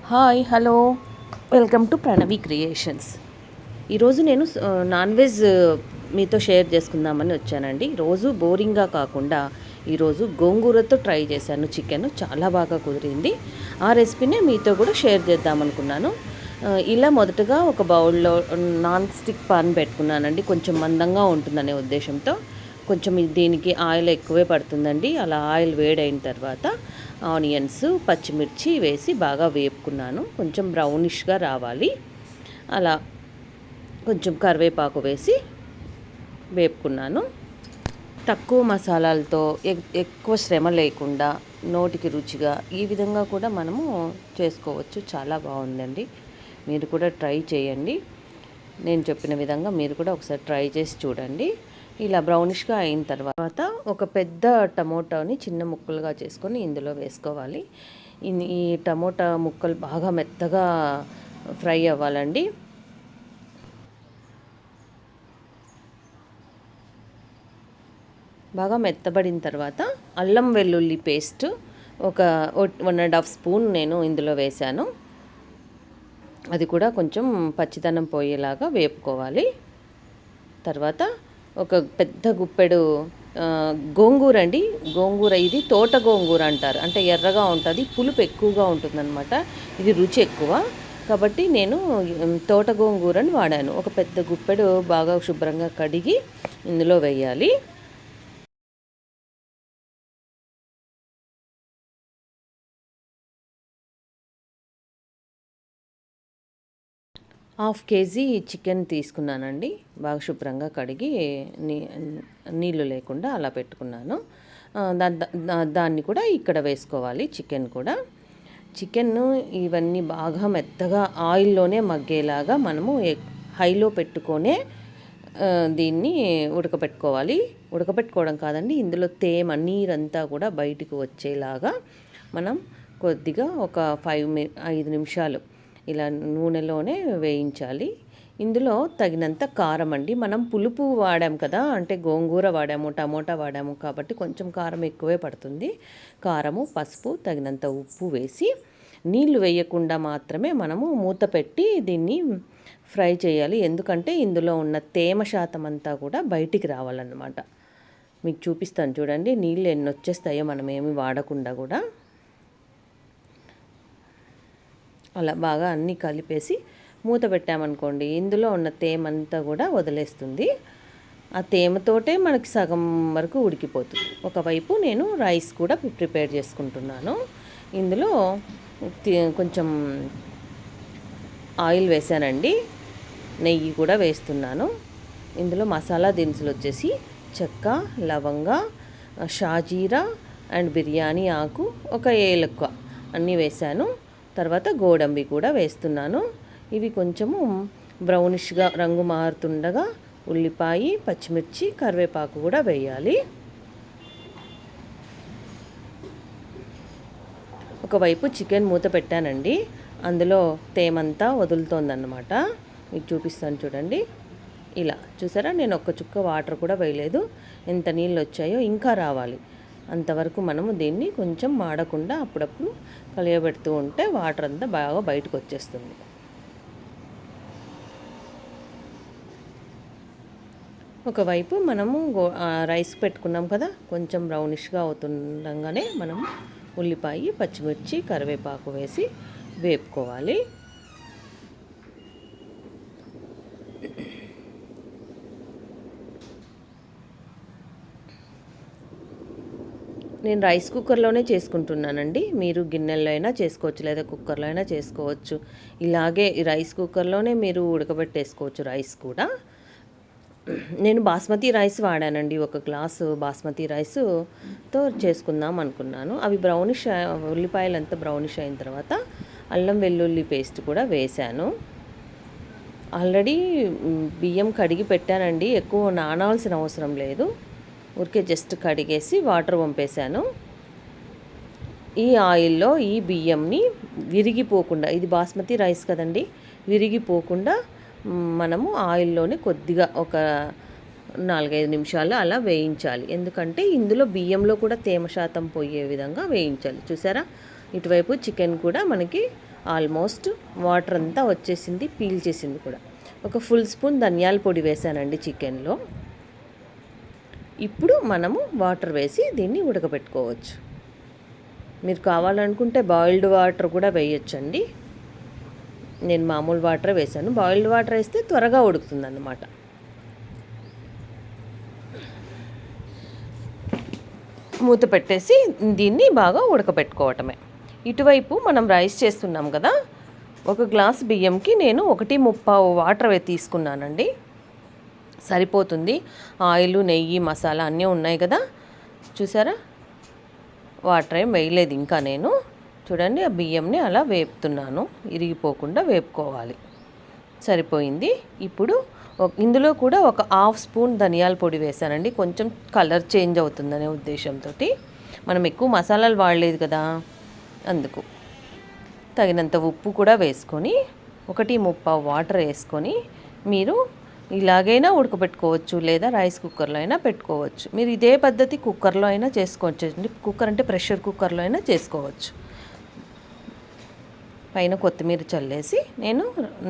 Hi hello welcome to Pranavi creations. ఈరోజు నేను non veg మీతో షేర్ చేసుకుందామని వచ్చానండి. రోజు బోరింగ్గా కాకుండా ఈరోజు గోంగూరతో ట్రై చేశాను చికెన్. చాలా బాగా కుదిరింది. ఆ రెసిపీనే మీతో కూడా షేర్ చేద్దామనుకున్నాను. ఇలా మొదటగా ఒక బౌల్లో నాన్ స్టిక్ పాన్ పెట్టుకున్నానండి. కొంచెం మందంగా ఉంటుందనే ఉద్దేశంతో. కొంచెం దీనికి ఆయిల్ ఎక్కువే పడుతుందండి. అలా ఆయిల్ వేడైన తర్వాత ఆనియన్స్, పచ్చిమిర్చి వేసి బాగా వేపుకున్నాను. కొంచెం బ్రౌనిష్గా రావాలి. అలా కొంచెం కరివేపాకు వేసి వేపుకున్నాను. తక్కువ మసాలాలతో ఎక్కువ శ్రమ లేకుండా నోటికి రుచిగా ఈ విధంగా కూడా మనము చేసుకోవచ్చు. చాలా బాగుందండి. మీరు కూడా ట్రై చేయండి. నేను చెప్పిన విధంగా మీరు కూడా ఒకసారి ట్రై చేసి చూడండి. ఇలా బ్రౌనిష్గా అయిన తర్వాత ఒక పెద్ద టమోటాని చిన్న ముక్కలుగా చేసుకొని ఇందులో వేసుకోవాలి. ఈ టమోటా ముక్కలు బాగా మెత్తగా ఫ్రై అవ్వాలండి. బాగా మెత్తబడిన తర్వాత అల్లం వెల్లుల్లి పేస్ట్ ఒక 1.5 స్పూన్ నేను ఇందులో వేశాను. అది కూడా కొంచెం పచ్చిదనం పోయేలాగా వేపుకోవాలి. తర్వాత ఒక పెద్ద గుప్పెడు గోంగూర అండి. గోంగూర ఇది తోట గోంగూర అంటారు. అంటే ఎర్రగా ఉంటుంది, పులుపు ఎక్కువగా ఉంటుందన్నమాట. ఇది రుచి ఎక్కువ కాబట్టి నేను తోట గోంగూరని వాడాను. ఒక పెద్ద గుప్పెడు బాగా శుభ్రంగా కడిగి ఇందులో వేయాలి. హాఫ్ కేజీ చికెన్ తీసుకున్నానండి. బాగా శుభ్రంగా కడిగి నీళ్ళు లేకుండా అలా పెట్టుకున్నాను. దాన్ని కూడా ఇక్కడ వేసుకోవాలి. చికెన్ ఇవన్నీ బాగా మెత్తగా ఆయిల్లోనే మగ్గేలాగా మనము హైలో పెట్టుకొనే దీన్ని ఉడకపెట్టుకోవడం కాదండి, ఇందులో తేమ నీరంతా కూడా బయటకు వచ్చేలాగా మనం కొద్దిగా ఒక 5 నిమిషాలు ఇలా నూనెలోనే వేయించాలి. ఇందులో తగినంత కారం అండి. మనం పులుపు వాడాం కదా, అంటే గోంగూర వాడాము, టమోటా వాడాము కాబట్టి కొంచెం కారం ఎక్కువే పడుతుంది. కారము, పసుపు, తగినంత ఉప్పు వేసి నీళ్లు వేయకుండా మాత్రమే మనము మూత పెట్టి దీన్ని ఫ్రై చేయాలి. ఎందుకంటే ఇందులో ఉన్న తేమ శాతం అంతా కూడా బయటికి రావాలన్నమాట. మీకు చూపిస్తాను చూడండి, నీళ్ళు ఎన్ని వచ్చేస్తాయో మనం ఏమి వాడకుండా కూడా. అలా బాగా అన్నీ కలిపేసి మూత పెట్టామనుకోండి, ఇందులో ఉన్న తేమంతా కూడా వదిలేస్తుంది. ఆ తేమతోటే మనకి సగం వరకు ఉడికిపోతుంది. ఒకవైపు నేను రైస్ కూడా ప్రిపేర్ చేసుకుంటున్నాను. ఇందులో కొంచెం ఆయిల్ వేసానండి, నెయ్యి కూడా వేస్తున్నాను. ఇందులో మసాలా దినుసులు వచ్చేసి చెక్క, లవంగ, షాజీరా అండ్ బిర్యానీ ఆకు, ఒక ఏలక్క అన్నీ వేశాను. తర్వాత గోడంబి కూడా వేస్తున్నాను. ఇవి కొంచెము బ్రౌనిష్గా రంగు మారుతుండగా ఉల్లిపాయ, పచ్చిమిర్చి, కరివేపాకు కూడా వేయాలి. ఒకవైపు చికెన్ మూత పెట్టానండి, అందులో తేమంతా వదులుతోందన్నమాట. మీకు చూపిస్తాను చూడండి. ఇలా చూసారా, నేను ఒక్క చుక్క వాటర్ కూడా వేయలేదు. ఎంత నీళ్ళు వచ్చాయో ఇంకా రావాలి. అంతవరకు మనము దీన్ని కొంచెం మాడకుండా అప్పుడప్పుడు కలియబెడుతూ ఉంటే వాటర్ అంతా బాగా బయటకు వచ్చేస్తుంది. ఒకవైపు మనము రైస్ పెట్టుకున్నాం కదా, కొంచెం బ్రౌనిష్గా అవుతుండగానే మనం ఉల్లిపాయ, పచ్చిమిర్చి, కరివేపాకు వేసి వేపుకోవాలి. నేను రైస్ కుక్కర్లోనే చేసుకుంటున్నానండి. మీరు గిన్నెల్లో అయినా చేసుకోవచ్చు, లేదా కుక్కర్లో అయినా చేసుకోవచ్చు. ఇలాగే రైస్ కుక్కర్లోనే మీరు ఉడకబెట్టేసుకోవచ్చు రైస్ కూడా. నేను బాస్మతి రైస్ వాడానండి. 1 గ్లాసు బాస్మతి రైస్తో చేసుకుందాం అనుకున్నాను. అవి బ్రౌనిష్, ఉల్లిపాయలు అంతా బ్రౌనిష్ అయిన తర్వాత అల్లం వెల్లుల్లి పేస్ట్ కూడా వేశాను. ఆల్రెడీ బియ్యం కడిగి పెట్టానండి, ఎక్కువ నానాల్సిన అవసరం లేదు. ఊరికే జస్ట్ కడిగేసి వాటర్ పంపేశాను. ఈ ఆయిల్లో ఈ బియ్యంని విరిగిపోకుండా, ఇది బాస్మతి రైస్ కదండి, విరిగిపోకుండా మనము ఆయిల్లోనే కొద్దిగా ఒక 4-5 నిమిషాలు అలా వేయించాలి. ఎందుకంటే ఇందులో బియ్యంలో కూడా తేమ శాతం పోయే విధంగా వేయించాలి. చూసారా, ఇటువైపు చికెన్ కూడా మనకి ఆల్మోస్ట్ వాటర్ అంతా వచ్చేసింది, పీల్ చేసింది కూడా. ఒక ఫుల్ స్పూన్ ధనియాల పొడి వేసానండి చికెన్లో. ఇప్పుడు మనము వాటర్ వేసి దీన్ని ఉడకబెట్టుకోవచ్చు. మీరు కావాలనుకుంటే బాయిల్డ్ వాటర్ కూడా వేయొచ్చండి. నేను మామూలు వాటర్ వేసాను. బాయిల్డ్ వాటర్ వేస్తే త్వరగా ఉడుకుతుంది అన్నమాట. మూత పెట్టేసి దీన్ని బాగా ఉడకబెట్టుకోవటమే. ఇటువైపు మనం రైస్ చేస్తున్నాం కదా, ఒక గ్లాస్ బియ్యంకి నేను 1:3 వాటర్ తీసుకున్నానండి. సరిపోతుంది. ఆయిల్, నెయ్యి, మసాలా అన్నీ ఉన్నాయి కదా, చూసారా. వాటర్ ఏం వేయలేదు ఇంకా నేను. చూడండి, ఆ బియ్యంని అలా వేపుతున్నాను, ఇరిగిపోకుండా వేపుకోవాలి. సరిపోయింది. ఇప్పుడు ఇందులో కూడా ఒక 1/2 స్పూన్ ధనియాల పొడి వేసానండి, కొంచెం కలర్ చేంజ్ అవుతుందనే ఉద్దేశంతో. మనం ఎక్కువ మసాలాలు వాడలేదు కదా, అందుకు. తగినంత ఉప్పు కూడా వేసుకొని 1:3 వాటర్ వేసుకొని మీరు ఇలాగైనా ఉడకబెట్టుకోవచ్చు, లేదా రైస్ కుక్కర్లో అయినా పెట్టుకోవచ్చు. మీరు ఇదే పద్ధతి కుక్కర్లో అయినా చేసుకోవచ్చు. కుక్కర్ అంటే ప్రెషర్ కుక్కర్లో అయినా చేసుకోవచ్చు. పైన కొత్తిమీర చల్లేసి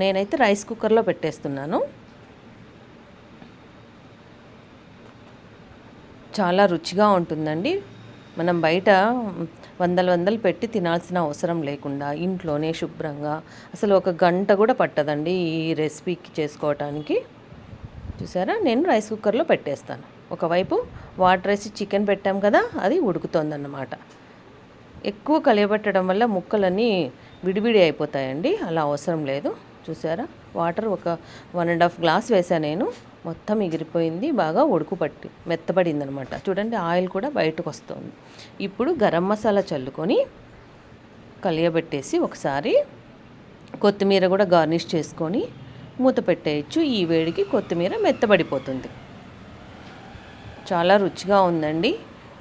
నేనైతే రైస్ కుక్కర్లో పెట్టేస్తున్నాను. చాలా రుచిగా ఉంటుందండి. మనం బయట వందలు పెట్టి తినాల్సిన అవసరం లేకుండా ఇంట్లోనే శుభ్రంగా, అసలు 1 గంట కూడా పట్టదండి ఈ రెసిపీకి చేసుకోవటానికి. చూసారా, నేను రైస్ కుక్కర్లో పెట్టేస్తాను. ఒకవైపు వాటర్ వేసి చికెన్ పెట్టాం కదా, అది ఉడుకుతోందన్నమాట. ఎక్కువ కలియబెట్టడం వల్ల ముక్కలన్నీ విడివిడి అయిపోతాయండి, అలా అవసరం లేదు. చూసారా, వాటర్ ఒక 1.5 గ్లాస్ వేసా నేను. మొత్తం ఎగిరిపోయింది, బాగా ఉడుకుపట్టి మెత్తబడింది అనమాట. చూడండి, ఆయిల్ కూడా బయటకు వస్తుంది. ఇప్పుడు గరం మసాలా చల్లుకొని కలియబెట్టేసి ఒకసారి కొత్తిమీర కూడా గార్నిష్ చేసుకొని మూత పెట్టేయచ్చు. ఈ వేడికి కొత్తిమీర మెత్తబడిపోతుంది. చాలా రుచిగా ఉందండి.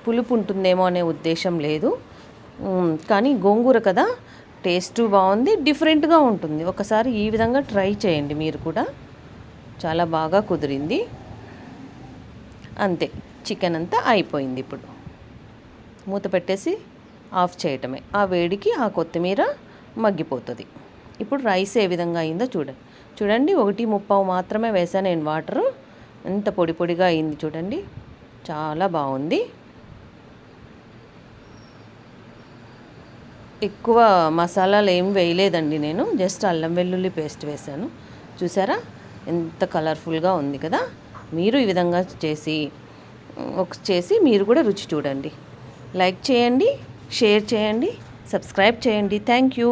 పులుపు ఉంటుందేమో అనే ఉద్దేశం లేదు, కానీ గోంగూర కదా, టేస్ట్ బాగుంది, డిఫరెంట్గా ఉంటుంది. ఒకసారి ఈ విధంగా ట్రై చేయండి మీరు కూడా. చాలా బాగా కుదిరింది. అంతే, చికెన్ అంతా అయిపోయింది. ఇప్పుడు మూత పెట్టేసి ఆఫ్ చేయటమే. ఆ వేడికి ఆ కొత్తిమీర మగ్గిపోతుంది. ఇప్పుడు రైస్ ఏ విధంగా అయిందో చూడండి. 1:3 మాత్రమే వేసాను నేను వాటరు. ఎంత పొడి పొడిగా అయింది చూడండి, చాలా బాగుంది. ఎక్కువ మసాలాలు ఏం వేయలేదండి నేను, జస్ట్ అల్లం వెల్లుల్లి పేస్ట్ వేసాను. చూసారా, ఎంత కలర్ఫుల్గా ఉంది కదా. మీరు ఈ విధంగా చేసి మీరు కూడా రుచి చూడండి. లైక్ చేయండి, షేర్ చేయండి, సబ్స్క్రైబ్ చేయండి. Thank you.